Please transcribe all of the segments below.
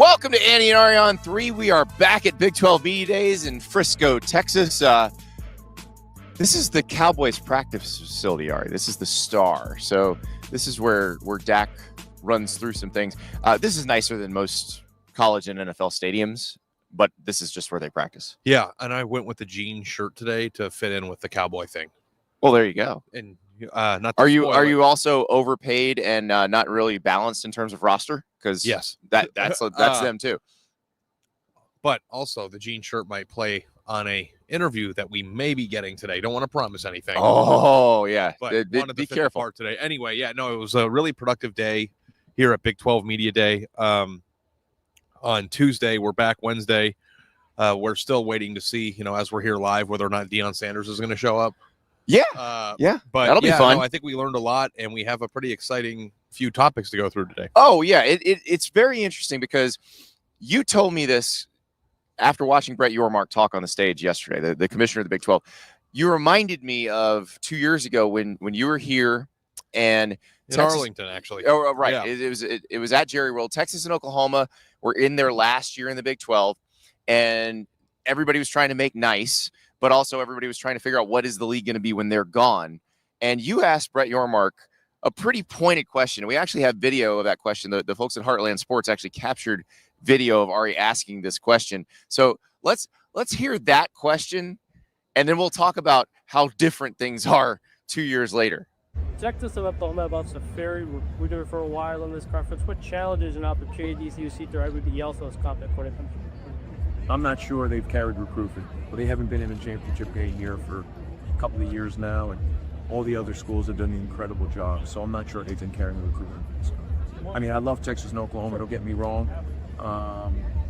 Welcome to Andy and Ari on 3. We are back at Big 12 Media Days in Frisco, Texas. This is the Cowboys practice facility, Ari. This is the Star. So this is where Dak runs through some things. This is nicer than most college and NFL stadiums, but this is just where they practice. Yeah, and I went with the jean shirt today to fit in with the cowboy thing. Well, there you go. And not are you also overpaid and not really balanced in terms of roster? Because yes, that's them too. But also, the jean shirt might play on a interview that we may be getting today. Don't want to promise anything. Oh yeah, but be careful today. Anyway, yeah, no, it was a really productive day here at Big 12 Media Day. On Tuesday, we're back Wednesday. We're still waiting to see, as we're here live, whether or not Deion Sanders is going to show up. Yeah, but that'll be fun. No, I think we learned a lot, and we have a pretty exciting few topics to go through today. Oh yeah, it's very interesting because you told me this after watching Brett Yormark talk on the stage yesterday, the commissioner of the Big 12. You reminded me of 2 years ago when you were here and in Arlington, actually. Oh, right. Yeah. It was at Jerry World. Texas and Oklahoma were in their last year in the Big 12, and everybody was trying to make nice, but also everybody was trying to figure out what is the league going to be when they're gone. And you asked Brett Yormark a pretty pointed question. We actually have video of that question. The folks at Heartland Sports actually captured video of Ari asking this question. So let's hear that question, and then we'll talk about how different things are 2 years later. Texas and Oklahoma about the ferry. We're doing for a while in this conference. What challenges and opportunities do you see through everybody else's conflict for them? I'm not sure they've carried recruitment, but they haven't been in a championship game here for a couple of years now, and all the other schools have done an incredible job. So I'm not sure they've been carrying the recruitment. I mean, I love Texas and Oklahoma. Don't get me wrong.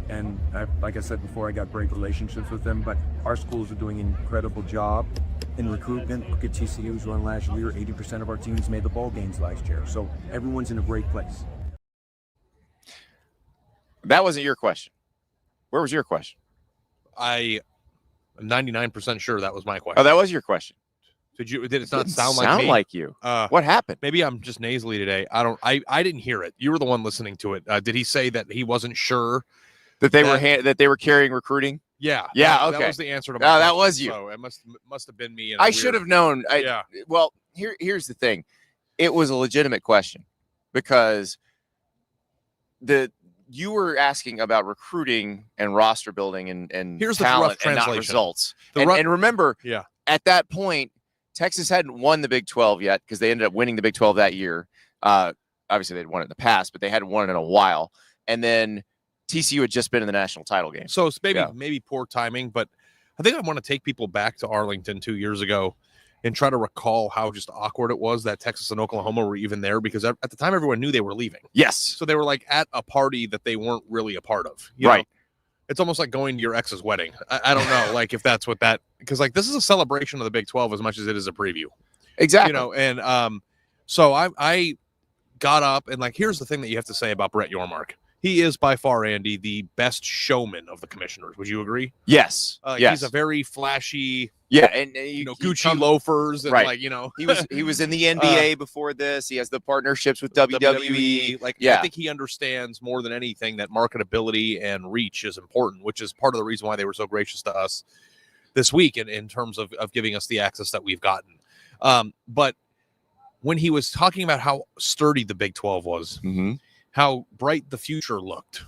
And like I said before, I got great relationships with them, but our schools are doing an incredible job in recruitment. Look at TCU's run last year. 80% of our teams made the bowl games last year. So everyone's in a great place. That wasn't your question. Where was your question? I'm 99% sure that was my question. Oh, that was your question. Did it not sound like you? What happened? Maybe I'm just nasally today. I didn't hear it. You were the one listening to it. Did he say that he wasn't sure that they were carrying recruiting? Yeah. Yeah. Okay. That was the answer to my question. That was you. So it must have been me. I should have known. Well, here's the thing. It was a legitimate question because you were asking about recruiting and roster building and here's talent the rough and not results. And remember, at that point, Texas hadn't won the Big 12 yet because they ended up winning the Big 12 that year. Obviously, they'd won it in the past, but they hadn't won it in a while. And then TCU had just been in the national title game. So it's maybe poor timing, but I think I want to take people back to Arlington 2 years ago and try to recall how just awkward it was that Texas and Oklahoma were even there, because at the time everyone knew they were leaving. Yes. So they were like at a party that they weren't really a part of. You know? It's almost like going to your ex's wedding. I don't know, like if that's what that, because like this is a celebration of the Big 12 as much as it is a preview. Exactly. And so I got up and like, here's the thing that you have to say about Brett Yormark. He is by far, Andy, the best showman of the commissioners. Would you agree? Yes. Yes. He's a very flashy. Yeah, and Gucci loafers, and he was in the NBA before this. He has the partnerships with WWE. I think he understands more than anything that marketability and reach is important, which is part of the reason why they were so gracious to us this week in terms of giving us the access that we've gotten. But when he was talking about how sturdy the Big 12 was, how bright the future looked.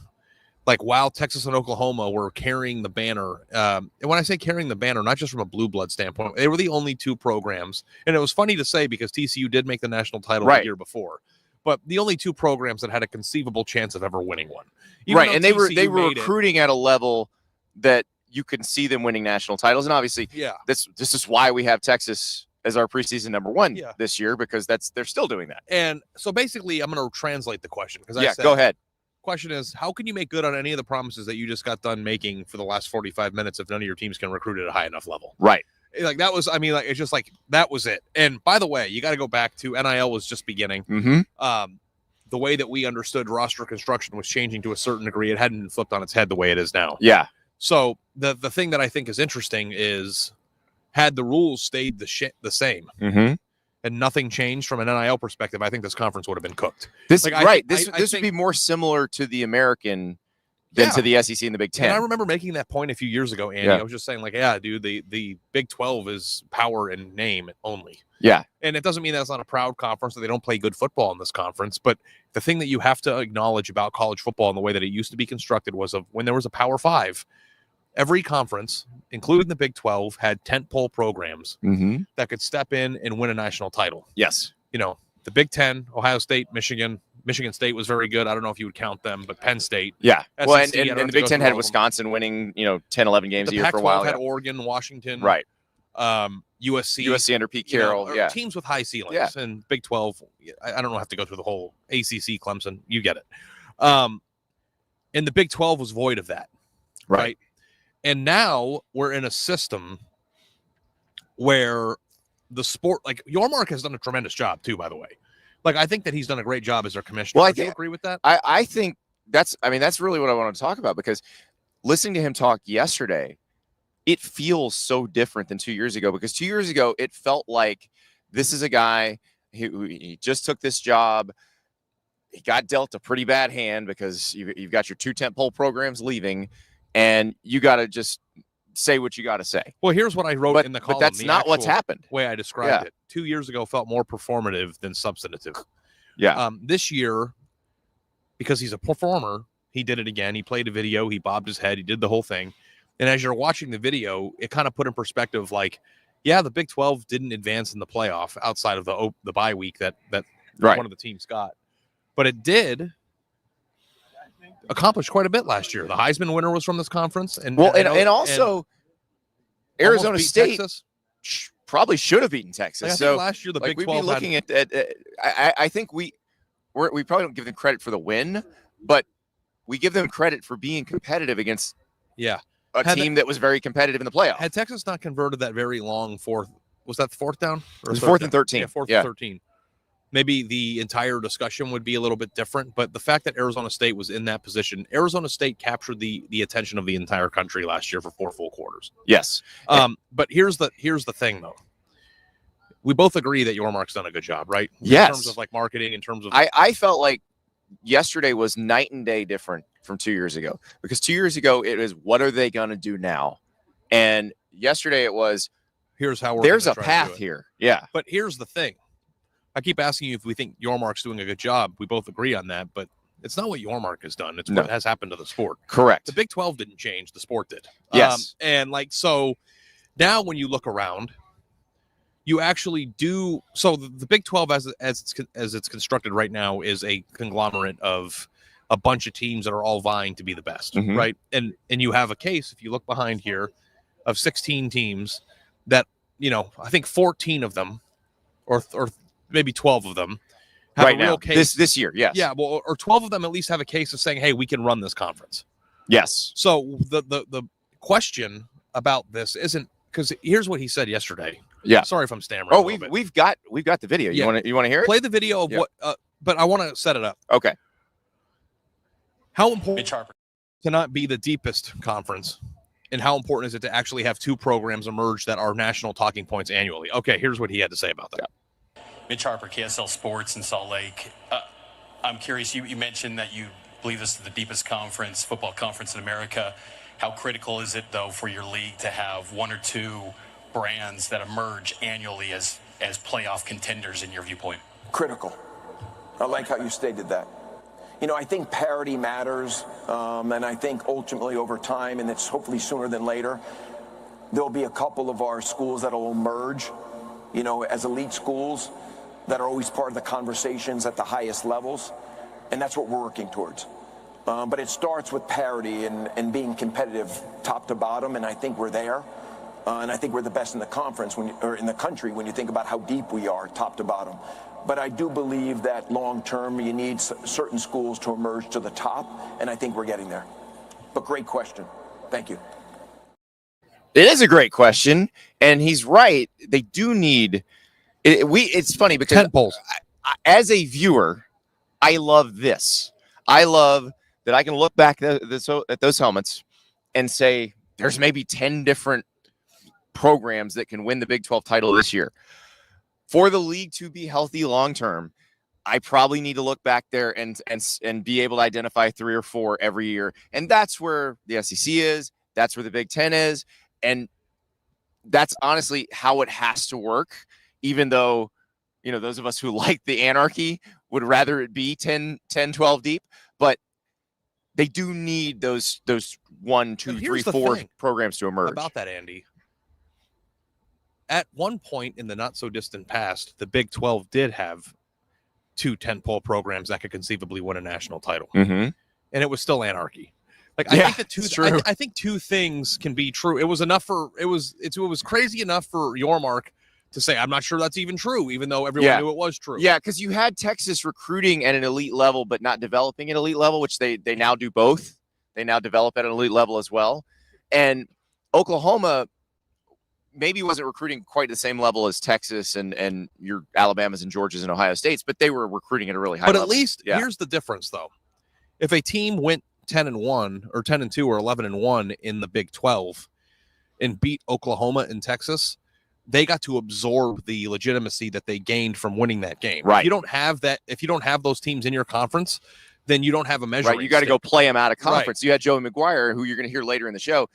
Like, while Texas and Oklahoma were carrying the banner, and when I say carrying the banner, not just from a blue blood standpoint, they were the only two programs. And it was funny to say because TCU did make the national title the year before, but the only two programs that had a conceivable chance of ever winning one. And they were recruiting at a level that you can see them winning national titles. And obviously, this is why we have Texas as our preseason number one this year, because they're still doing that. And so basically, I'm going to translate the question because go ahead. Question is, how can you make good on any of the promises that you just got done making for the last 45 minutes if none of your teams can recruit at a high enough level? Right. Like that was, it's just like, that was it. And by the way, you got to go back to NIL was just beginning. The way that we understood roster construction was changing to a certain degree. It hadn't been flipped on its head the way it is now. Yeah. So the thing that I think is interesting is, had the rules stayed the same, and nothing changed from an NIL perspective, I think this conference would have been cooked. This would be more similar to the American than to the SEC and the Big Ten. And I remember making that point a few years ago, Andy. I was just saying, like, yeah, dude, the Big 12 is power in name only. Yeah. And it doesn't mean that's not a proud conference, that they don't play good football in this conference. But the thing that you have to acknowledge about college football and the way that it used to be constructed was when there was a Power 5, every conference, including the Big 12, had tentpole programs that could step in and win a national title. Yes. You know, the Big 10, Ohio State, Michigan State was very good. I don't know if you would count them, but Penn State. Yeah. SEC, well, and the Big 10 had Wisconsin winning, 10, 11 games a year for a while. Had Oregon, Washington. Right. USC under Pete Carroll. Teams with high ceilings. And Big 12, I don't have to go through the whole ACC, Clemson. You get it. And the Big 12 was void of that. Right. And now we're in a system where the sport, like Yormark has done a tremendous job too, by the way. Like, I think that he's done a great job as their commissioner. Well, Do you agree with that? I think that's really what I want to talk about, because listening to him talk yesterday, it feels so different than 2 years ago, because 2 years ago, it felt like this is a guy who he just took this job. He got dealt a pretty bad hand because you've got your 2 tentpole programs leaving, and you got to just say what you got to say. Well, here's what I wrote in the column. But that's not what's happened. Way I described it. 2 years ago felt more performative than substantive. Yeah. This year, because he's a performer, he did it again. He played a video. He bobbed his head. He did the whole thing. And as you're watching the video, it kind of put in perspective, like, yeah, the Big 12 didn't advance in the playoff outside of the bye week that one of the teams got. But it did accomplish quite a bit last year. The Heisman winner was from this conference. And also Arizona State probably should have beaten Texas. Like, so last year, the Big 12 we'd be looking I think we probably don't give them credit for the win, but we give them credit for being competitive against a team that was very competitive in the playoff. Had Texas not converted that very long fourth, was that the fourth down? Or it was 4th and 13. Yeah, 4th and 13. Maybe the entire discussion would be a little bit different, but the fact that Arizona State was in that position, Arizona State captured the attention of the entire country last year for 4 full quarters. Yes. But here's the thing, though. We both agree that Yormark's done a good job, right? Yes. In terms of like marketing, in terms of I felt like yesterday was night and day different from 2 years ago, because 2 years ago it was, what are they going to do now? And yesterday it was, here's how there's a path here. Yeah. But here's the thing. I keep asking you if we think Yormark's doing a good job. We both agree on that, but it's not what Yormark has done. It's what has happened to the sport. Correct. The Big 12 didn't change. The sport did. Yes. And like, so now when you look around, you actually do. So the Big 12 as it's constructed right now is a conglomerate of a bunch of teams that are all vying to be the best. Right. And you have a case, if you look behind here, of 16 teams that, I think 14 of them or maybe 12 of them have a real case this year. Yes. Yeah. Well, or 12 of them at least have a case of saying, hey, we can run this conference. Yes. So the question about this isn't, because here's what he said yesterday. Yeah. Sorry if I'm stammering. Oh, we've got the video. You want to hear it? Play the video of what, but I want to set it up. Okay. How important to not be the deepest conference, and how important is it to actually have 2 programs emerge that are national talking points annually? Okay, here's what he had to say about that. Yeah. Mitch Harper, KSL Sports in Salt Lake. I'm curious, you mentioned that you believe this is the deepest football conference in America. How critical is it, though, for your league to have 1 or 2 brands that emerge annually as playoff contenders in your viewpoint? Critical. I like how you stated that. I think parity matters, and I think ultimately over time, and it's hopefully sooner than later, there'll be a couple of our schools that will emerge, as elite schools that are always part of the conversations at the highest levels, and that's what we're working towards. But it starts with parity and being competitive top to bottom, and I think we're there. And I think we're the best in the conference or in the country when you think about how deep we are, top to bottom. But I do believe that long term, you need certain schools to emerge to the top, and I think we're getting there. But great question. Thank you. It is a great question, and he's right. They do need it. It's funny because tentpoles. As a viewer, I love this. I love that I can look back at those helmets and say there's maybe 10 different programs that can win the Big 12 title this year. For the league to be healthy long term, I probably need to look back there and be able to identify 3 or 4 every year. And that's where the SEC is. That's where the Big Ten is. And that's honestly how it has to work, even though, those of us who like the anarchy would rather it be 10, 12 deep. But they do need those 1, 2, 3, 4 programs to emerge. About that, Andy. At one point in the not so distant past, the Big 12 did have 2 tentpole programs that could conceivably win a national title, and it was still anarchy. Like, I think the I think 2 things can be true. It was enough for it was crazy enough for Yormark to say, I'm not sure that's even true, even though everyone knew it was true. Yeah, because you had Texas recruiting at an elite level, but not developing at elite level, which they now do both. They now develop at an elite level as well. And Oklahoma maybe wasn't recruiting quite the same level as Texas and your Alabamas and Georgias and Ohio States, but they were recruiting at a really high level. But at least here's the difference, though. If a team went 10-1 or 10-2 or 11-1 in the Big 12 and beat Oklahoma and Texas, they got to absorb the legitimacy that they gained from winning that game. Right. If you don't have that, if you don't have those teams in your conference, then you don't have a measuring. Right. You got to go play them out of conference. Right. You had Joey McGuire, who you're going to hear later in the show.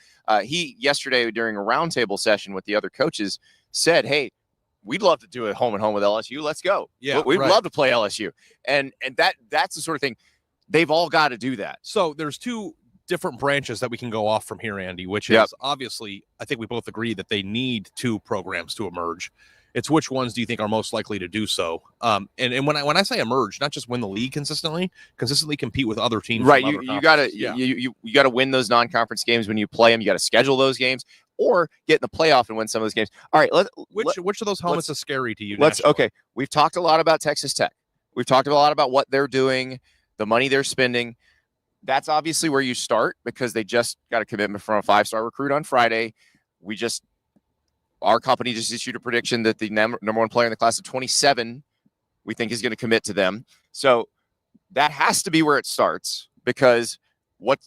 He yesterday during a roundtable session with the other coaches said, "Hey, we'd love to do a home and home with LSU. Let's go. Yeah, we'd love to play LSU." And that's the sort of thing they've all got to do that. So there's 2 different branches that we can go off from here, Andy, which is obviously, I think we both agree that they need 2 programs to emerge. It's which ones do you think are most likely to do so? And when I say emerge, not just win the league consistently compete with other teams. Right. You gotta win those non-conference games when you play them. You got to schedule those games or get in the playoff and win some of those games. All right. Which of those helmets is scary to you? Okay. We've talked a lot about Texas Tech. We've talked a lot about what they're doing, the money they're spending. That's obviously where you start because they just got a commitment from a 5-star recruit on Friday. Our company just issued a prediction that the number 1 player in the class of 27, we think is going to commit to them. So that has to be where it starts because what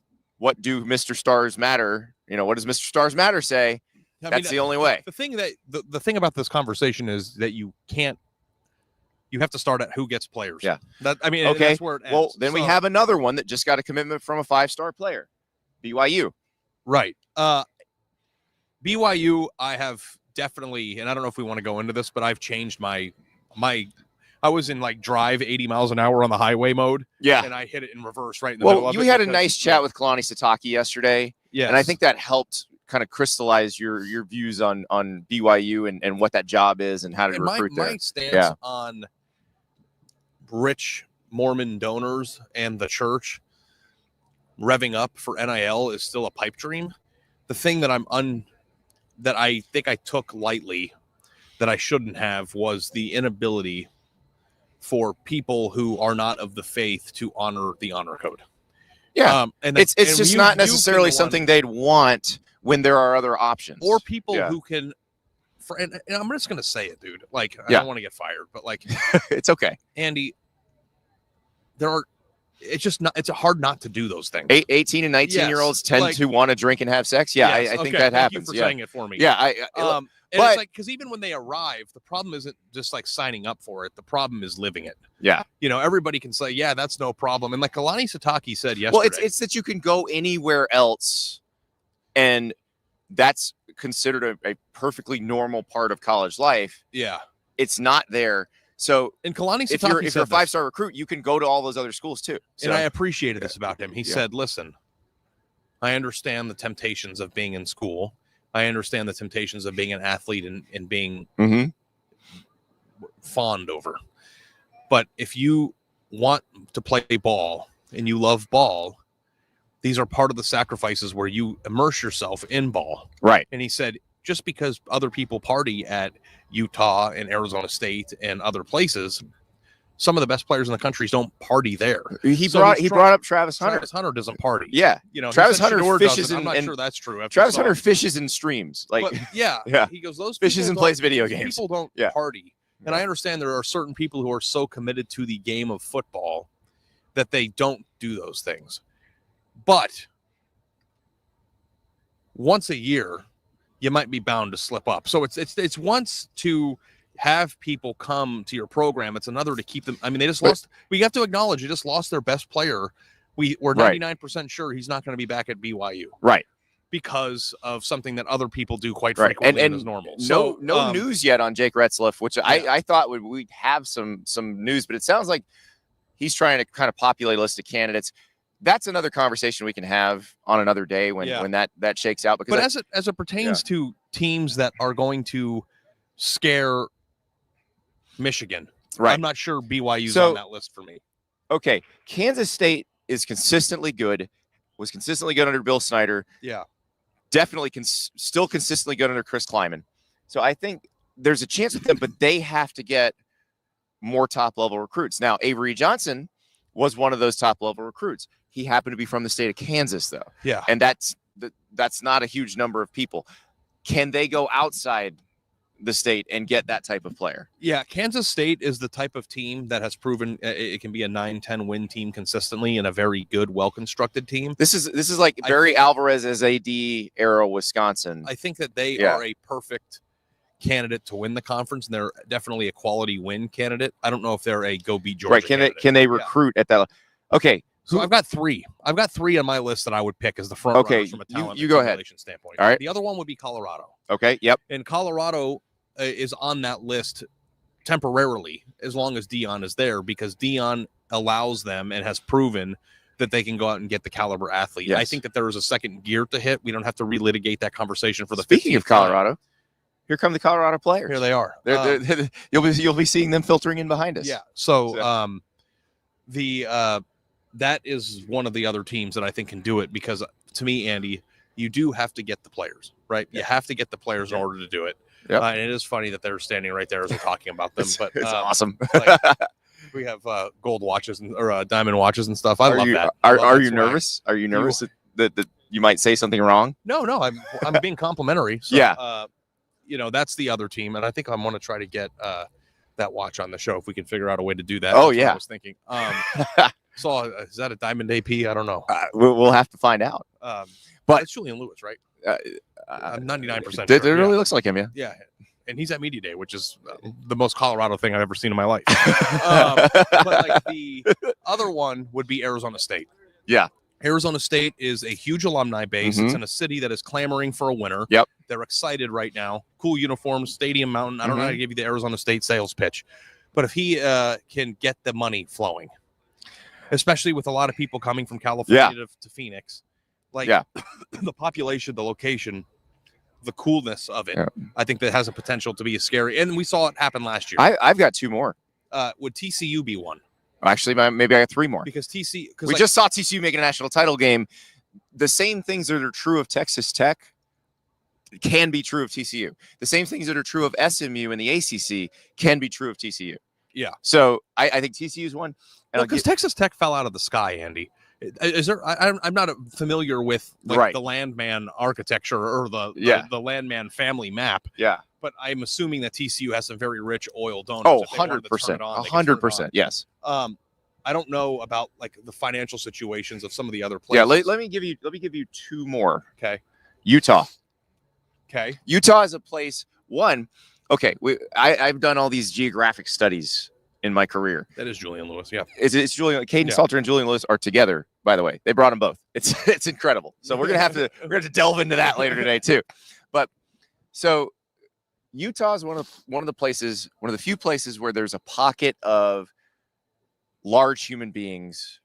do Mr. Stars matter? What does Mr. Stars matter say? That's the only way. The thing about this conversation is that you have to start at who gets players. Yeah. Okay. That's where it ends. Well, then we have another one that just got a commitment from a 5-star player, BYU. Right. BYU, I have definitely, and I don't know if we want to go into this, but I've changed my I was in drive 80 miles an hour on the highway mode. Yeah. And I hit it in reverse right in the middle of it. You had a nice chat with Kalani Sitake yesterday. Yeah. And I think that helped kind of crystallize your views on BYU and what that job is and how to recruit there. My stance on rich Mormon donors and the church revving up for NIL is still a pipe dream. The thing that that I think I took lightly that I shouldn't have was the inability for people who are not of the faith to honor the honor code. Yeah. And it's just not necessarily something they'd want when there are other options. Or people who can, and I'm just going to say it, dude. I don't want to get fired, but it's okay. Andy, it's hard not to do those things. 18 and 19-year-olds tend to want to drink and have sex. Yeah, I think that happens. Thank you for saying it for me. Yeah, but it's because even when they arrive, the problem isn't just signing up for it. The problem is living it. Yeah. Everybody can say, yeah, that's no problem. And Kalani Sitake said yesterday. Well, it's that you can go anywhere else, and that's considered a perfectly normal part of college life. Yeah. It's not there. So, and Kalani Sitake if you're a 5-star recruit, you can go to all those other schools too. So, and I appreciated this about him. He said, listen, I understand the temptations of being in school. I understand the temptations of being an athlete and being fawned over. But if you want to play ball and you love ball, these are part of the sacrifices where you immerse yourself in ball. Right. And he said, just because other people party at Utah and Arizona State and other places, some of the best players in the country don't party there. He brought up Travis Hunter. Travis Hunter doesn't party. Yeah. Travis Hunter fishes in. I'm not sure that's true. Travis Hunter fishes in streams. Yeah. He goes, those fishes and plays video games. People don't party. And I understand there are certain people who are so committed to the game of football that they don't do those things. But once a year, you might be bound to slip up. So it's once to have people come to your program. It's another to keep them. I mean, they just lost. We have to acknowledge they just lost their best player. We're 99% sure he's not going to be back at BYU. Right. Because of something that other people do quite Right. frequently and as normal. No news yet on Jake Retzlaff, which I thought we'd have some news, but it sounds like he's trying to kind of populate a list of candidates. That's another conversation we can have on another day when that shakes out. Because as it pertains to teams that are going to scare Michigan, right? I'm not sure BYU's on that list for me. Okay, Kansas State is consistently good. Was consistently good under Bill Snyder. Yeah, definitely still consistently good under Chris Kleiman. So I think there's a chance with them, but they have to get more top level recruits. Now, Avery Johnson was one of those top level recruits. He happened to be from the state of Kansas, though. Yeah. And that's not a huge number of people. Can they go outside the state and get that type of player? Yeah, Kansas State is the type of team that has proven it can be a 9-10 win team consistently and a very good, well-constructed team. This is like Barry Alvarez as AD era Wisconsin. I think that they are a perfect candidate to win the conference, and they're definitely a quality win candidate. I don't know if they're a go beat Georgia. Right? Can they recruit at that? Okay. So I've got three on my list that I would pick as the front runners from a talent you go ahead. standpoint. All right. The other one would be Colorado. Okay. Yep. And Colorado is on that list temporarily as long as Dion is there, because Dion allows them and has proven that they can go out and get the caliber athlete. Yes. I think that there is a second gear to hit. We don't have to relitigate that conversation for the Speaking of Colorado, here come the Colorado players. Here they are. You'll be seeing them filtering in behind us. Yeah. So that is one of the other teams that I think can do it, because to me, Andy, you do have to get the players, right? You have to get the players in order to do it. Yep. And it is funny that they're standing right there as we're talking about them. But it's awesome. We have gold watches or diamond watches and stuff. I love that. Are you nervous? Are you nervous that you might say something wrong? No, I'm being complimentary. So, yeah. That's the other team, and I think I'm going to try to get that watch on the show if we can figure out a way to do that. Oh, That's yeah. what I was thinking. So is that a Diamond AP? I don't know. We'll have to find out. But it's Julian Lewis, right? I'm 99% sure. It really looks like him, yeah. Yeah, and he's at Media Day, which is the most Colorado thing I've ever seen in my life. But like the other one would be Arizona State. Yeah. Arizona State is a huge alumni base. Mm-hmm. It's in a city that is clamoring for a winner. Yep. They're excited right now. Cool uniforms, Stadium Mountain. I don't know how to give you the Arizona State sales pitch, but if he can get the money flowing, especially with a lot of people coming from California to Phoenix, the population, the location, the coolness of it, I think that has a potential to be a scary. And we saw it happen last year. I've got two more. Would TCU be one? Actually, maybe I got three more. Because we just saw TCU make a national title game. The same things that are true of Texas Tech can be true of TCU. The same things that are true of SMU and the ACC can be true of TCU. Yeah. So I think TCU is one. Because Texas Tech fell out of the sky, Andy. Is there? I'm not familiar with the landman architecture or the landman family map. Yeah. But I'm assuming that TCU has some very rich oil donuts. Oh, 100%. 100%. Yes. I don't know about like the financial situations of some of the other places. Yeah. Let me give you two more. Okay. Utah. Okay. Utah is a place. One. Okay. I've done all these geographic studies in my career. That is Julian Lewis. Yeah. It's Julian. Caden Salter and Julian Lewis are together. By the way, they brought them both. It's incredible. So we're gonna have to delve into that later today too. But so Utah is one of the few places where there's a pocket of large human beings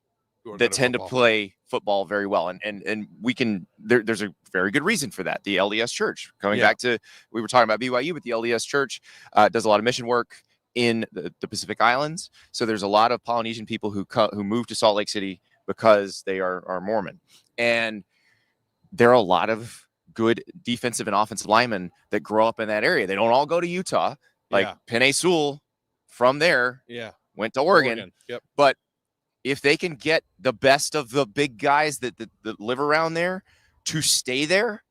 that tend to play football very well, and we can. There's a very good reason for that. The LDS Church, coming back to, we were talking about BYU, but the LDS Church does a lot of mission work in the Pacific Islands. So there's a lot of Polynesian people who move to Salt Lake City because they are Mormon, and there are a lot of good defensive and offensive linemen that grow up in that area. They don't all go to Utah, like Penei Sewell from there. Yeah. Went to Oregon. Yep. But if they can get the best of the big guys that live around there to stay there,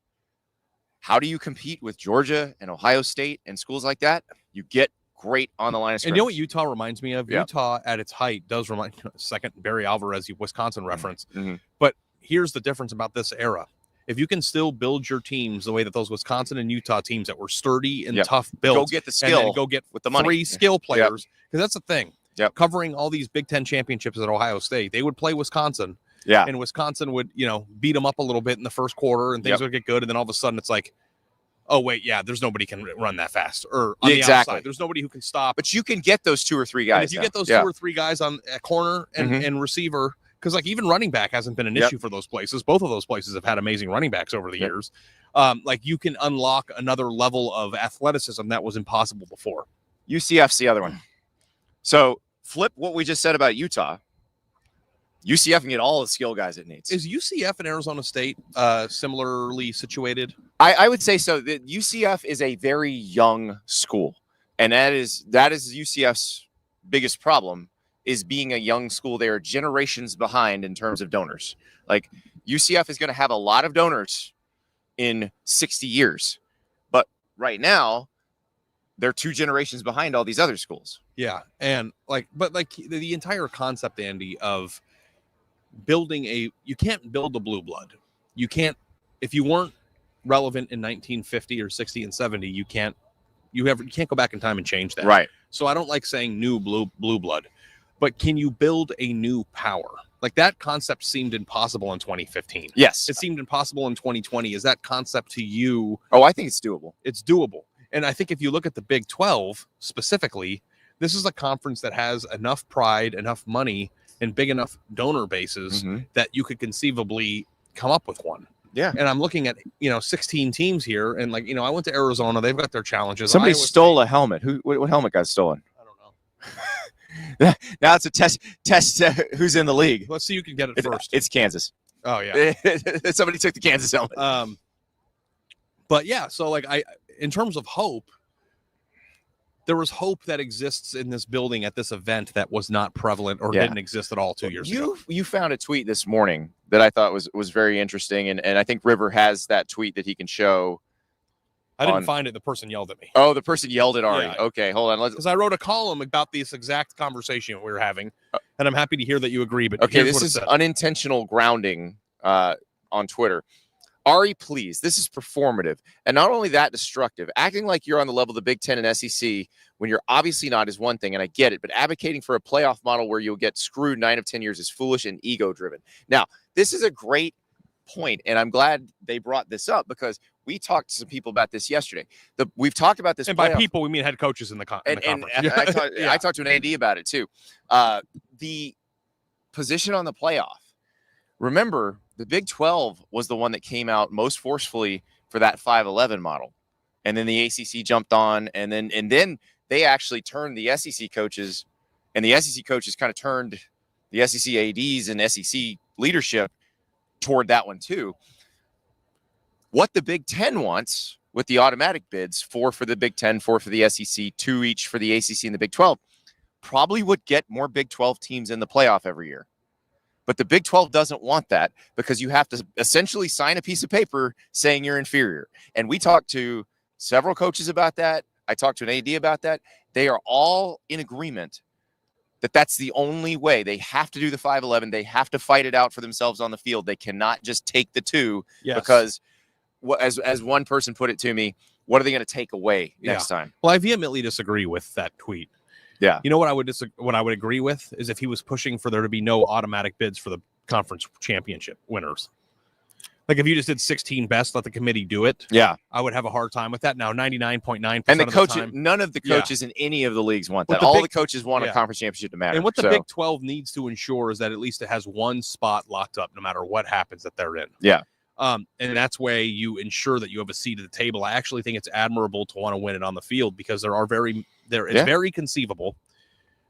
how do you compete with Georgia and Ohio State and schools like that? You get great on the line of scrimmage. And you know what Utah reminds me of? Yeah. Utah at its height does remind second Barry Alvarez, Wisconsin reference. Mm-hmm. But here's the difference about this era. if you can still build your teams the way that those Wisconsin and Utah teams that were sturdy and Yep. tough built, Go get the skill, and then go get with the money. 3 skill players, because that's the thing. Yep. Covering all these Big Ten championships at Ohio State, they would play Wisconsin, and Wisconsin would, beat them up a little bit in the first quarter, and things would get good, and then all of a sudden it's like, oh wait, there's nobody can run that fast, or on the outside, there's nobody who can stop. But you can get those 2 or 3 guys. And if you get those 2 or 3 guys on a corner and receiver, because like even running back hasn't been an issue for those places. Both of those places have had amazing running backs over the years. Like you can unlock another level of athleticism that was impossible before. UCF's the other one. So flip what we just said about Utah. UCF can get all the skill guys it needs. Is UCF and Arizona State similarly situated? I would say so. The UCF is a very young school, and that is UCF's biggest problem, is being a young school. They are generations behind in terms of donors. Like UCF is going to have a lot of donors in 60 years, but right now they're 2 generations behind all these other schools. Yeah, and but the entire concept, Andy, of building you can't build a blue blood. You can't, if you weren't relevant in 1950 or 60 and 70, you can't go back in time and change that. Right. So I don't like saying new blue blood, but can you build a new power? Like that concept seemed impossible in 2015. Yes. It seemed impossible in 2020. Is that concept to you? Oh, I think it's doable. It's doable. And I think if you look at the Big 12 specifically, this is a conference that has enough pride, enough money, and big enough donor bases that you could conceivably come up with one. Yeah. And I'm looking at, 16 teams here. And I went to Arizona. They've got their challenges. Somebody stole a helmet. What helmet got stolen? I don't know. Now it's a test who's in the league. Let's see who can get it first. It's Kansas. Oh, yeah. Somebody took the Kansas helmet. But yeah, so in terms of hope, there was hope that exists in this building at this event that was not prevalent or didn't exist at all 2 years ago. You found a tweet this morning that I thought was very interesting, and I think River has that tweet that he can show. I didn't find it. The person yelled at me. Oh, the person yelled at Ari. Yeah. Okay, hold on. Because I wrote a column about this exact conversation we were having, and I'm happy to hear that you agree. But okay, this is unintentional grounding on Twitter. Ari, please, this is performative. And not only that, destructive. Acting like you're on the level of the Big Ten and SEC when you're obviously not is one thing, and I get it, but advocating for a playoff model where you'll get screwed 9 of 10 years is foolish and ego-driven. Now, this is a great point, and I'm glad they brought this up because we talked to some people about this yesterday. We've talked about this. And by people, we mean head coaches in the conference. And I talked to an AD about it, too. The position on the playoff. Remember, the Big 12 was the one that came out most forcefully for that 5-11 model. And then the ACC jumped on, and then they actually turned the SEC coaches, and the SEC coaches kind of turned the SEC ADs and SEC leadership toward that one too. What the Big 10 wants with the automatic bids, 4 for the Big 10, 4 for the SEC, 2 each for the ACC and the Big 12, probably would get more Big 12 teams in the playoff every year. But the Big 12 doesn't want that because you have to essentially sign a piece of paper saying you're inferior. And we talked to several coaches about that. I talked to an AD about that. They are all in agreement that that's the only way. They have to do the 5-11. They have to fight it out for themselves on the field. They cannot just take the 2 because, as one person put it to me, what are they going to take away next time? Well, I vehemently disagree with that tweet. Yeah. You know what I would agree with is if he was pushing for there to be no automatic bids for the conference championship winners. Like if you just did 16 best, let the committee do it. Yeah. I would have a hard time with that. Now 99.9% and the of coaches, the time, none of the coaches in any of the leagues want that. All the coaches want a conference championship to matter. And what the Big 12 needs to ensure is that at least it has one spot locked up no matter what happens that they're in. Yeah. And that's way you ensure that you have a seat at the table. I actually think it's admirable to want to win it on the field because it's very conceivable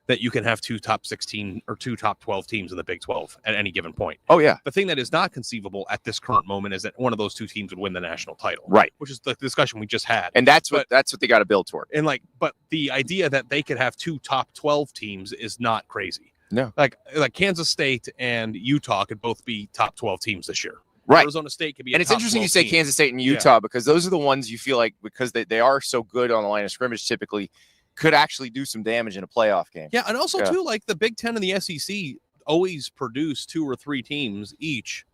that you can have 2 top 16 or 2 top 12 teams in the Big 12 at any given point. Oh, yeah. The thing that is not conceivable at this current moment is that one of those 2 teams would win the national title. Right. Which is the discussion we just had. And that's what they got to build toward. And but the idea that they could have 2 top 12 teams is not crazy. No. Like Kansas State and Utah could both be top 12 teams this year. Right. Arizona State could be and it's interesting you say team. Kansas State and Utah because those are the ones you feel like because they are so good on the line of scrimmage typically could actually do some damage in a playoff game. Yeah, and also too, like the Big Ten and the SEC always produce 2 or 3 teams each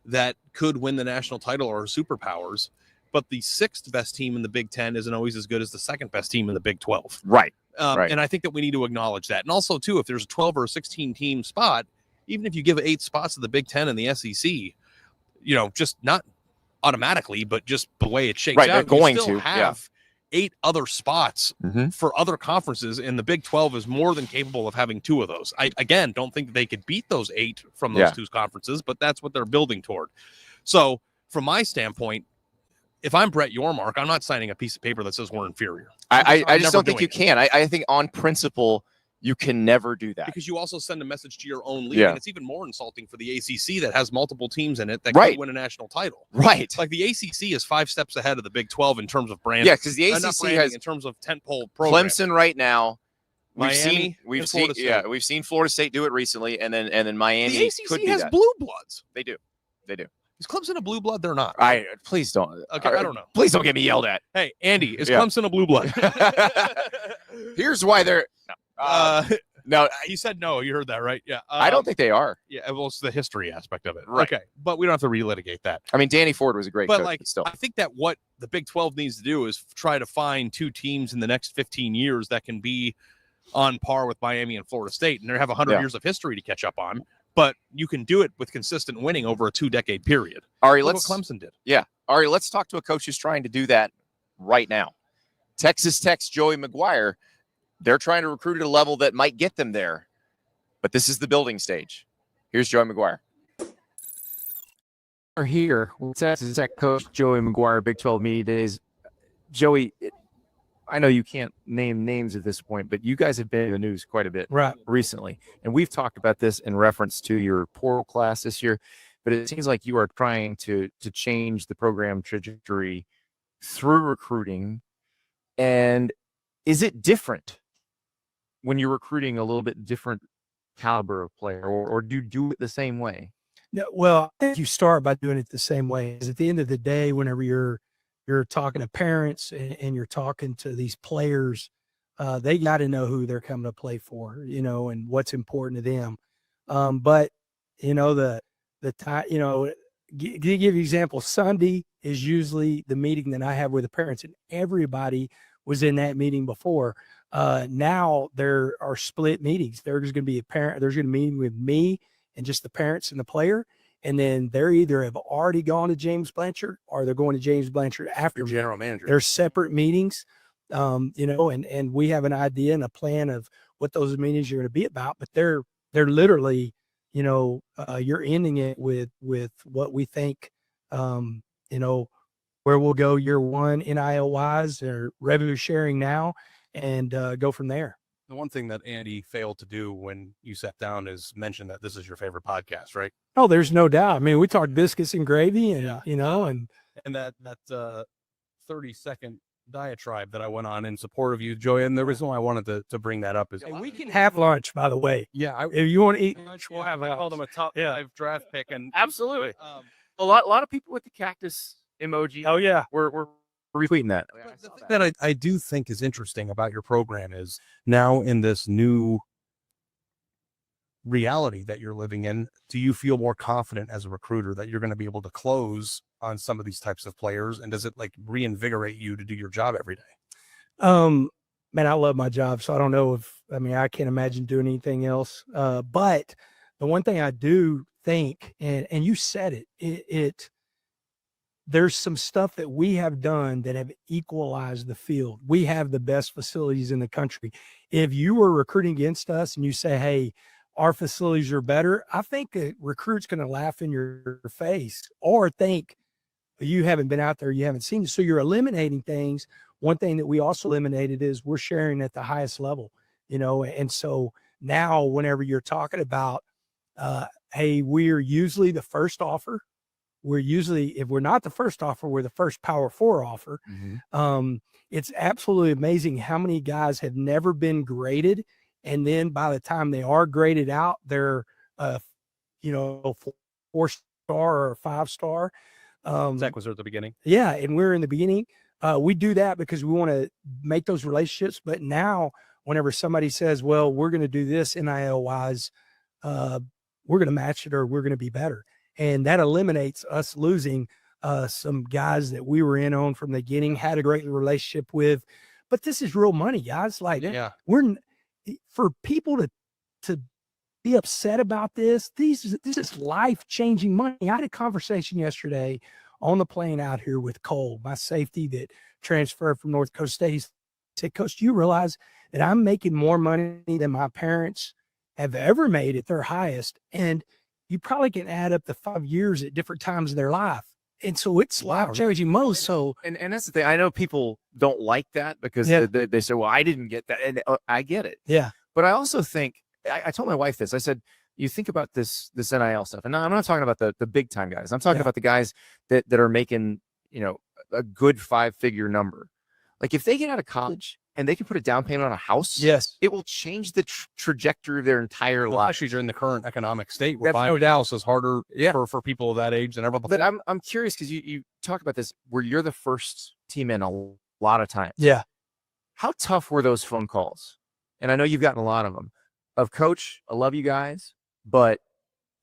that could win the national title are superpowers. But the 6th best team in the Big Ten isn't always as good as the 2nd best team in the Big 12. Right. Right. And I think that we need to acknowledge that. And also, too, if there's a 12 or a 16 team spot, even if you give 8 spots to the Big Ten and the SEC, just not automatically, but just the way it shakes Right, out, they're going you still to, have 8 other spots for other conferences, and the Big 12 is more than capable of having 2 of those. I, again, don't think they could beat those 8 from those 2 conferences, but that's what they're building toward. So, from my standpoint, if I'm Brett Yormark, I'm not signing a piece of paper that says we're inferior. I just don't think you can. I think on principle, you can never do that. Because you also send a message to your own league, Yeah. and it's even more insulting for the ACC that has multiple teams in it that could win a national title. Right. Like the ACC is 5 steps ahead of the Big 12 in terms of branding. Yeah, because the Not ACC branding, has in terms of tentpole program. Clemson right now. Miami We've and seen Florida State. we've seen Florida State do it recently, and then Miami The ACC could do has that. blue bloods. They do. Is Clemson a blue blood? They're not. Please don't. Okay, I don't know. Please don't get me yelled at. Hey, Andy, is Clemson a blue blood? Here's why they're. No, you said no. You heard that, right? Yeah. I don't think they are. Yeah, well, it's the history aspect of it. Right. Okay, but we don't have to relitigate that. I mean, Danny Ford was a great coach, but still. I think that what the Big 12 needs to do is try to find 2 teams in the next 15 years that can be on par with Miami and Florida State, and they have 100 years of history to catch up on. But you can do it with consistent winning over a 2-decade period. Ari, Look what Clemson did. Yeah, Ari, let's talk to a coach who's trying to do that right now. Texas Tech's Joey McGuire. They're trying to recruit at a level that might get them there, but this is the building stage. Here's Joey McGuire. We're here with Texas Tech coach Joey McGuire, Big 12 Media Days. Joey, I know you can't name names at this point, but you guys have been in the news quite a bit recently. And we've talked about this in reference to your portal class this year, but it seems like you are trying to change the program trajectory through recruiting. And is it different when you're recruiting a little bit different caliber of player, or do you do it the same way? No, well, I think you start by doing it the same way. Because at the end of the day, whenever you're talking to parents and you're talking to these players, they got to know who they're coming to play for, and what's important to them. But the time, to give you an example, Sunday is usually the meeting that I have with the parents, and everybody was in that meeting before. Now there are split meetings. There's going to be there's going to be a meeting with me and just the parents and the player. And then they're either have already gone to James Blanchard or they're going to James Blanchard after general manager. They're separate meetings, and we have an idea and a plan of what those meetings are going to be about, but they're literally, you're ending it with what we think, where we'll go year one NIL wise or revenue sharing now, and go from there. The one thing that Andy failed to do when you sat down is mention that this is your favorite podcast, right? Oh, there's no doubt. I mean, we talked biscuits and gravy, and and that 30-second diatribe that I went on in support of you, Joey. And the reason why I wanted to bring that up is we can have lunch, by the way. Yeah, if you want to eat lunch, we'll have. I called him a top 5 draft pick, and Absolutely. A lot of people with the cactus emoji. Oh yeah, we're retweeting that. But the thing that I do think is interesting about your program is now in this new reality that you're living in, do you feel more confident as a recruiter that you're going to be able to close on some of these types of players? And does it like reinvigorate you to do your job every day? Man, I love my job. So I don't know I can't imagine doing anything else. But the one thing I do think, and you said it, there's some stuff that we have done that have equalized the field. We have the best facilities in the country. If you were recruiting against us and you say, hey, our facilities are better, I think a recruit's going to laugh in your face or think you haven't been out there, you haven't seen it. So you're eliminating things. One thing that we also eliminated is we're sharing at the highest level, and so now whenever you're talking about, hey, we're usually the first offer. We're usually, if we're not the first offer, we're the first Power 4 offer. Mm-hmm. It's absolutely amazing how many guys have never been graded. And then by the time they are graded out, they're, 4-star or 5-star. Zach was there at the beginning. Yeah. And we're in the beginning. We do that because we want to make those relationships. But now whenever somebody says, well, we're going to do this NIL wise, we're going to match it or we're going to be better. And that eliminates us losing some guys that we were in on from the beginning, had a great relationship with. But this is real money, guys. Like, for people to be upset about this. This is life-changing money. I had a conversation yesterday on the plane out here with Cole, my safety that transferred from North Dakota State. He said, Coach, do you realize that I'm making more money than my parents have ever made at their highest? And you probably can add up the 5 years at different times in their life. And so it's life-changing most. So, and that's the thing. I know people don't like that because they say, well, I didn't get that. And I get it. Yeah. But I also think, I told my wife this. I said, you think about this NIL stuff, and I'm not talking about the big time guys. I'm talking about the guys that are making, a good 5-figure number. Like if they get out of college and they can put a down payment on a house, it will change the trajectory of their entire life. Especially during the current economic state, where buying a house is harder for people of that age than ever before. But I'm curious because you talk about this where you're the first team in a lot of times. Yeah. How tough were those phone calls? And I know you've gotten a lot of them. Of Coach, I love you guys, but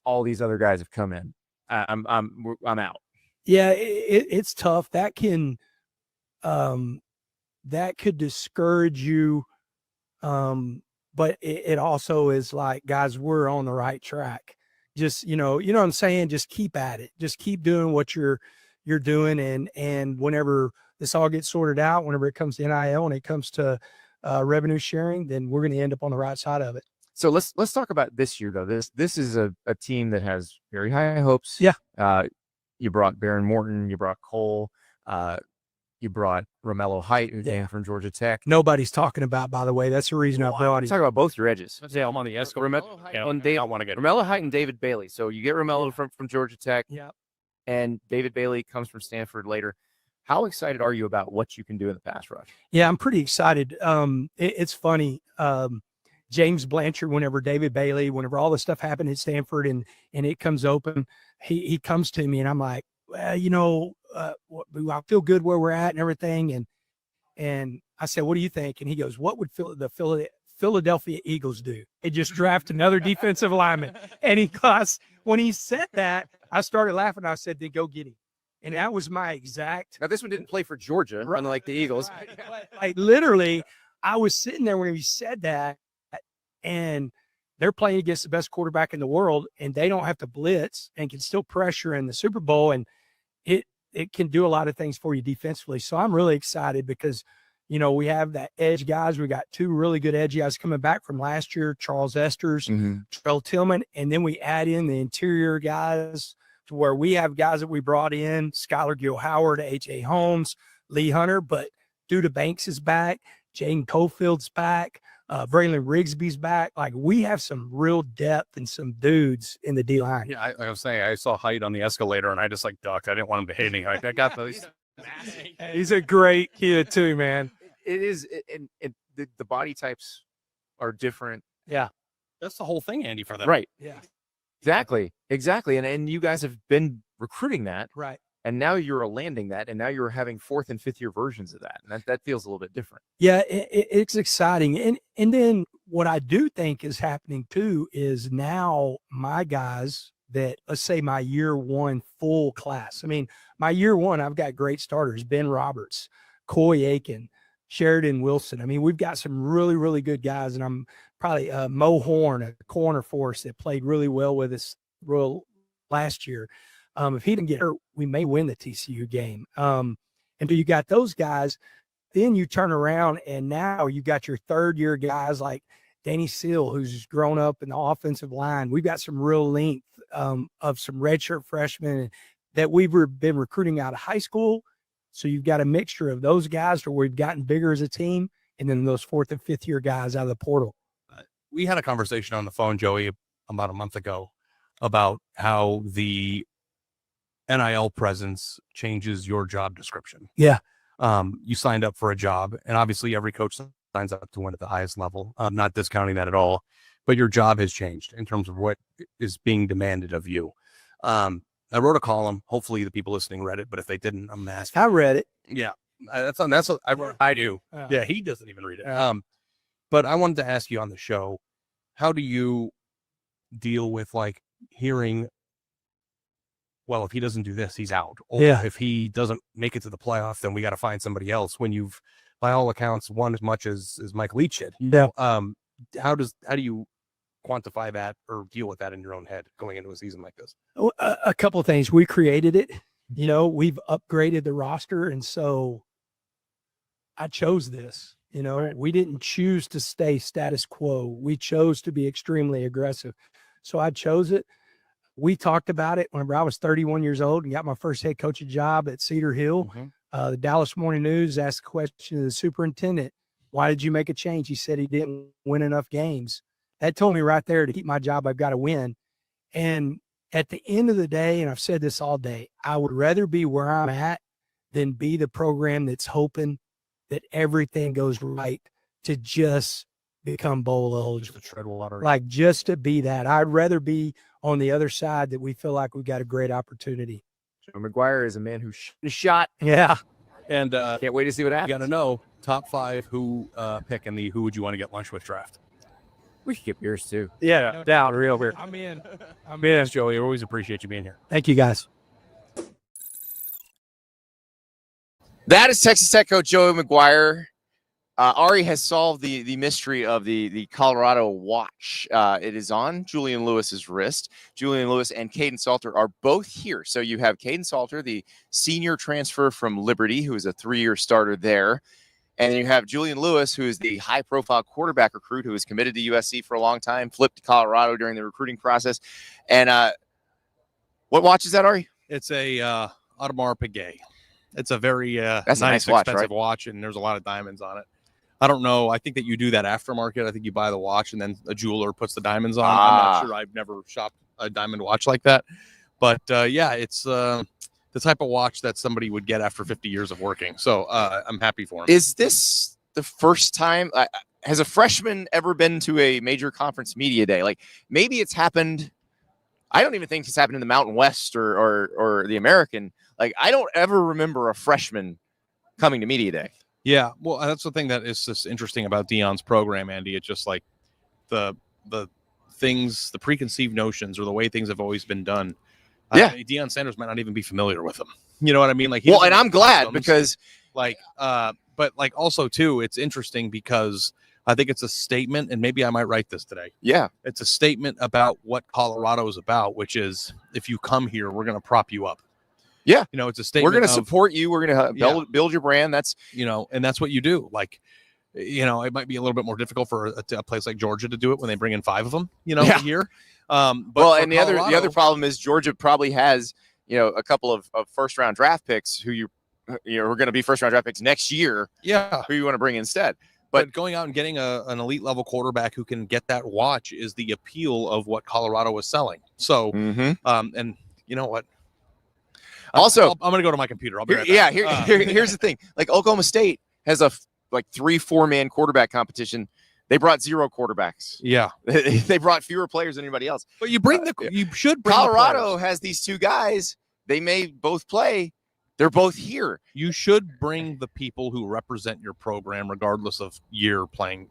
all these other guys have come in. I'm out. Yeah, it's tough. That can that could discourage you. But it also is like, guys, we're on the right track. Just, you know what I'm saying? Just keep at it. Just keep doing what you're doing. And whenever this all gets sorted out, whenever it comes to NIL and it comes to revenue sharing, then we're going to end up on the right side of it. So let's talk about this year, though. This is a team that has very high hopes. Yeah. You brought Baron Morton. You brought Cole. You brought Romello Height, who came from Georgia Tech. Nobody's talking about, by the way. That's the reason I brought him. Talk about both your edges. Yeah, I'm on the Romello Height and David Bailey. So you get Romello from Georgia Tech. Yeah. And David Bailey comes from Stanford later. How excited are you about what you can do in the pass rush? Yeah, I'm pretty excited. It's funny. James Blanchard, whenever David Bailey, whenever all the stuff happened at Stanford and it comes open, he comes to me and I'm like, well, I feel good where we're at and everything. And I said, what do you think? And he goes, what would the Philadelphia Eagles do? They just draft another defensive lineman. And when he said that, I started laughing. I said, then go get him. And that was my exact. Now, this one didn't play for Georgia, unlike the Eagles. Right. Like literally, I was sitting there when he said that, and they're playing against the best quarterback in the world, and they don't have to blitz and can still pressure in the Super Bowl. And it can do a lot of things for you defensively. So I'm really excited because, we have that edge guys. We got 2 really good edge guys coming back from last year, Charles Esters, Trell Tillman. And then we add in the interior guys to where we have guys that we brought in, Skylar Gill-Howard, H.A. Holmes, Lee Hunter, but Duda Banks is back. Jaden Cofield's back. Braylon Rigsby's back. Like, we have some real depth and some dudes in the D line. Yeah, I was saying, I saw Height on the escalator and I just ducked. I didn't want him to hit any Height. I got those. He's a great kid too, man. It is, and the body types are different. Yeah, that's the whole thing, Andy, for them. Right. Yeah. Exactly. And you guys have been recruiting that. Right. And now you're landing that, and now you're having 4th and 5th year versions of that. And that feels a little bit different. Yeah, it's exciting. And then what I do think is happening too is now my guys that, let's say my year 1 full class. I mean, my year 1, I've got great starters, Ben Roberts, Coy Aiken, Sheridan Wilson. I mean, we've got some really, really good guys. And I'm probably Mo Horn, a corner for us that played really well with us last year. If he didn't get hurt, we may win the TCU game. And so you got those guys, then you turn around and now you got your 3rd-year guys like Danny Seal, who's grown up in the offensive line. We've got some real length of some redshirt freshmen that we've been recruiting out of high school. So you've got a mixture of those guys where we've gotten bigger as a team, and then those 4th and 5th-year guys out of the portal. We had a conversation on the phone, Joey, about a month ago about how the NIL presence changes your job description. Yeah. You signed up for a job, and obviously every coach signs up to win at the highest level. I'm not discounting that at all, but your job has changed in terms of what is being demanded of you. I wrote a column. Hopefully the people listening read it, but if they didn't, I'm asking. I read it. Yeah. That's what I do. Yeah. He doesn't even read it. But I wanted to ask you on the show, how do you deal with hearing well, if he doesn't do this, he's out. Or Yeah. if he doesn't make it to the playoff, then we got to find somebody else. When you've, by all accounts, won as much as Mike Leach did. Yeah. How do you quantify that or deal with that in your own head going into a season like this? A couple of things. We created it. We've upgraded the roster, and so I chose this. We didn't choose to stay status quo. We chose to be extremely aggressive. So I chose it. We talked about it whenever I was 31 years old and got my first head coaching job at Cedar Hill. Mm-hmm. The Dallas Morning News asked the question to the superintendent, why did you make a change? He said he didn't win enough games. That told me right there, to keep my job, I've got to win. And at the end of the day, and I've said this all day, I would rather be where I'm at than be the program that's hoping that everything goes right to just become bowl eligible. Just to tread water. Like, just to be that. I'd rather be on the other side, that we feel like we've got a great opportunity. Joey McGuire is a man who shot. Yeah. And Can't wait to see what you happens. got to know top 5 who pick in the who would you want to get lunch with draft. We should get yours too. Yeah. No doubt. Real weird. I'm in. Yes, Joey. I always appreciate you being here. Thank you, guys. That is Texas Tech coach Joey McGuire. Ari has solved the mystery of the Colorado watch. It is on Julian Lewis's wrist. Julian Lewis and Caden Salter are both here. So you have Caden Salter, the senior transfer from Liberty, who is a 3-year starter there. And then you have Julian Lewis, who is the high-profile quarterback recruit who was committed to USC for a long time, flipped to Colorado during the recruiting process. And what watch is that, Ari? It's a Audemars Piguet. It's a very That's a nice watch, expensive right? watch, and there's a lot of diamonds on it. I don't know. I think that you do that aftermarket. I think you buy the watch and then a jeweler puts the diamonds on. I'm not sure. I've never shopped a diamond watch like that. But, yeah, it's the type of watch that somebody would get after 50 years of working. So I'm happy for him. Is this the first time? Has a freshman ever been to a major conference media day? Like, maybe it's happened. I don't even think it's happened in the Mountain West or the American. Like, I don't ever remember a freshman coming to media day. Yeah, well, that's the thing that is just interesting about Deion's program, Andy. It's just like the things, the preconceived notions, or the way things have always been done. Yeah, Deion Sanders might not even be familiar with them. You know what I mean? Like, well, and I'm glad because, but also too, it's interesting because I think it's a statement, and maybe I might write this today. Yeah, it's a statement about what Colorado is about, which is if you come here, we're going to prop you up. Yeah, it's a statement. We're going to support you. We're going to build your brand. That's and that's what you do. Like, it might be a little bit more difficult for a place like Georgia to do it when they bring in 5 of them, a year. But and the other problem is Georgia probably has a couple of first round draft picks who are going to be first round draft picks next year. Yeah, who you want to bring instead. But going out and getting an elite level quarterback who can get that watch is the appeal of what Colorado is selling. So, and you know what? Also, I'm going to go to my computer. I'll be right back. Here's the thing. Like, Oklahoma State has a 3-4 man quarterback competition. They brought 0 quarterbacks. Yeah, they brought fewer players than anybody else. But you should bring Colorado has these 2 guys. They may both play. They're both here. You should bring the people who represent your program, regardless of year, playing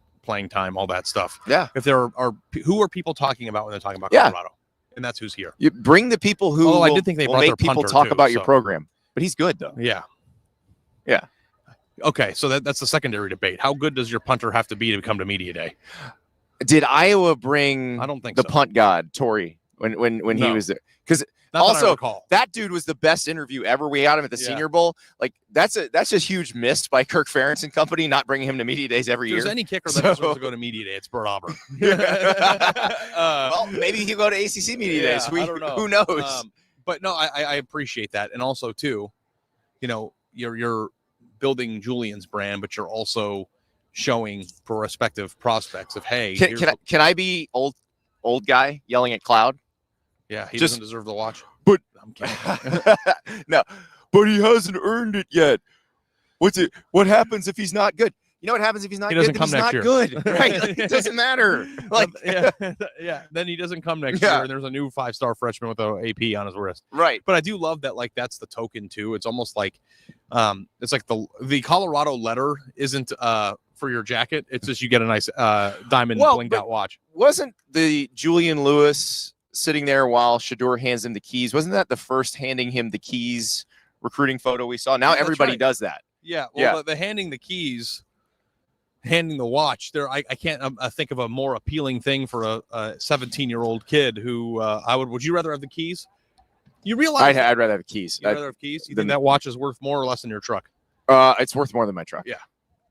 time, all that stuff. Yeah. If there are who are people talking about when they're talking about Colorado? And that's who's here. You bring the people who I did think they will brought make their people punter talk too, about your program. But he's good, though. Yeah. Yeah. Okay, so that's the secondary debate. How good does your punter have to be to come to media day? Did Iowa bring I don't think the so. punt god, Torrey, when he was there? Because Not that I also, recall. that dude was the best interview ever. We got him at the Senior Bowl. Like, that's a huge miss by Kirk Ferentz and company, not bringing him to media days every year. If there's any kicker that deserves to go to media day, it's Bert Auburn. Well, maybe he'll go to ACC media days. I don't know. Who knows? But no, I appreciate that, and also too, you're building Julian's brand, but you're also showing prospective prospects of, hey, can I be old guy yelling at Cloud? Yeah, he doesn't deserve the watch. But I'm kidding. No, but he hasn't earned it yet. What happens if he's not good? You know what happens if he's not He good? doesn't Then come he's next not year. good, right? Like, it doesn't matter. Like, yeah. Then he doesn't come next year, and there's a new 5-star freshman with an AP on his wrist. Right. But I do love that. Like, that's the token too. It's almost like, it's like the Colorado letter isn't for your jacket. It's just you get a nice diamond blinged out watch. Wasn't the Julian Lewis sitting there while Shador hands him the keys. Wasn't that the first handing him the keys recruiting photo we saw? Now everybody does that. Yeah. Well, the handing the keys, handing the watch. There, I can't think of a more appealing thing for a 17-year-old kid who would you rather have the keys? You realize I'd rather have keys. You'd rather have keys? You think that watch is worth more or less than your truck? It's worth more than my truck. Yeah.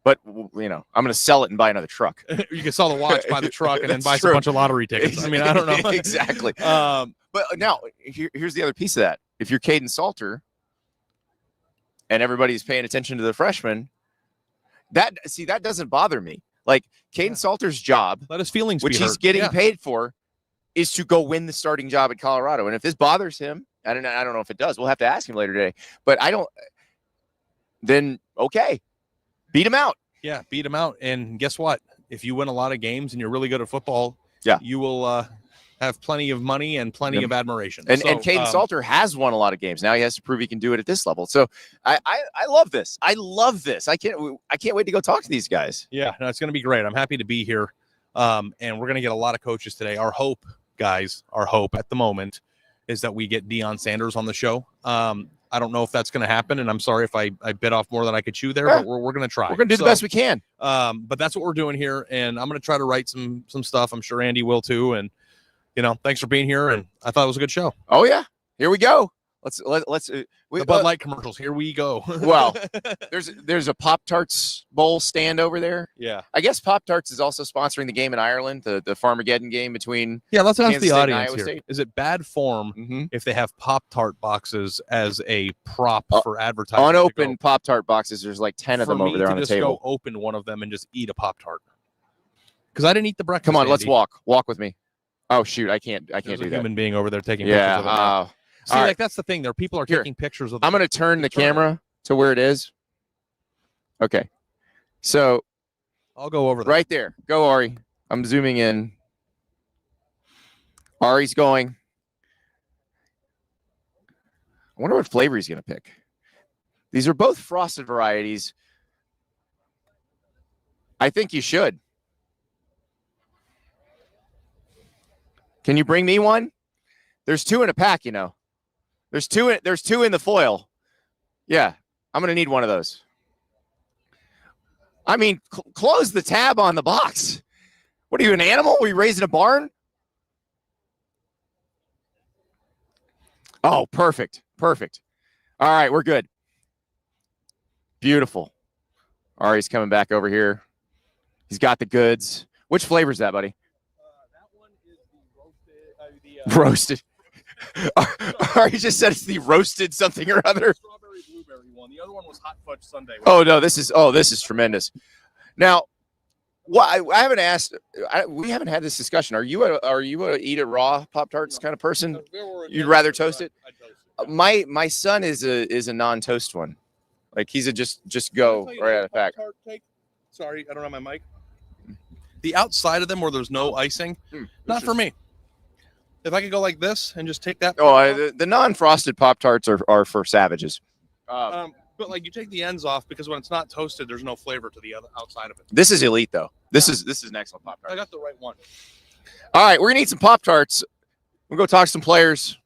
But, I'm going to sell it and buy another truck. You can sell the watch, buy the truck, and then buy a bunch of lottery tickets. I mean, I don't know. Exactly. But now, here's the other piece of that. If you're Caden Salter and everybody's paying attention to the freshman, that doesn't bother me. Like, Caden Salter's job, let his feelings which be he's hurt. getting paid for, is to go win the starting job at Colorado. And if this bothers him, I don't know if it does. We'll have to ask him later today. But then okay. Beat him out. Yeah, beat him out. And guess what? If you win a lot of games and you're really good at football, you will have plenty of money and plenty of admiration. And Caden Salter has won a lot of games. Now he has to prove he can do it at this level. So I love this. I love this. I can't wait to go talk to these guys. Yeah, no, it's going to be great. I'm happy to be here. And we're going to get a lot of coaches today. Our hope at the moment is that we get Deion Sanders on the show. I don't know if that's going to happen, and I'm sorry if I bit off more than I could chew there, but we're going to try. We're going to do the best we can. But that's what we're doing here, and I'm going to try to write some stuff. I'm sure Andy will too, and thanks for being here, and I thought it was a good show. Oh yeah, here we go. Let's the Bud Light commercials. Here we go. Well, there's a Pop-Tarts bowl stand over there. Yeah, I guess Pop-Tarts is also sponsoring the game in Ireland, the Farmageddon game between. Yeah, let's ask the audience here. State. Is it bad form if they have Pop-Tart boxes as a prop for advertising? Unopened Pop-Tart boxes. There's like 10 of them over there on the table. Go open one of them and just eat a Pop-Tart. Because I didn't eat the breakfast. Come on, Andy. let's walk with me. Oh shoot, I can't There's do a that. Human being over there taking pictures of it now. See, like that's the thing. There, people are taking pictures of. I'm going to turn the camera to where it is. Okay, so I'll go over there. Right there. Go, Ari. I'm zooming in. Ari's going. I wonder what flavor he's going to pick. These are both frosted varieties. I think you should. Can you bring me one? There's 2 in a pack, There's two in the foil. Yeah, I'm going to need one of those. I mean, close the tab on the box. What are you, an animal? Were you raised in a barn? Oh, perfect. Perfect. All right, we're good. Beautiful. Ari's coming back over here. He's got the goods. Which flavor is that, buddy? That one is the roasted. Ari just said it's the roasted something or other. Strawberry blueberry one. The other one was hot fudge sundae. Oh no, this is tremendous. Now, I haven't asked. We haven't had this discussion. Are you a eat it raw Pop-Tarts kind of person? You'd rather toast it? My son is a non-toast one. Like he's a just go right out of the pack. Sorry, I don't have my mic. The outside of them where there's no icing, not for me. If I could go like this and just take that. Oh, the non-frosted Pop-Tarts are for savages. But like you take the ends off because when it's not toasted, there's no flavor to the other outside of it. This is elite though. This is an excellent Pop-Tart. I got the right one. All right, we're gonna eat some Pop-Tarts. We'll go talk to some players,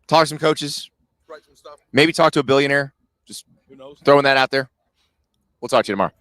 talk to some coaches, write some stuff. Maybe talk to a billionaire. Just who knows? Throwing that out there. We'll talk to you tomorrow.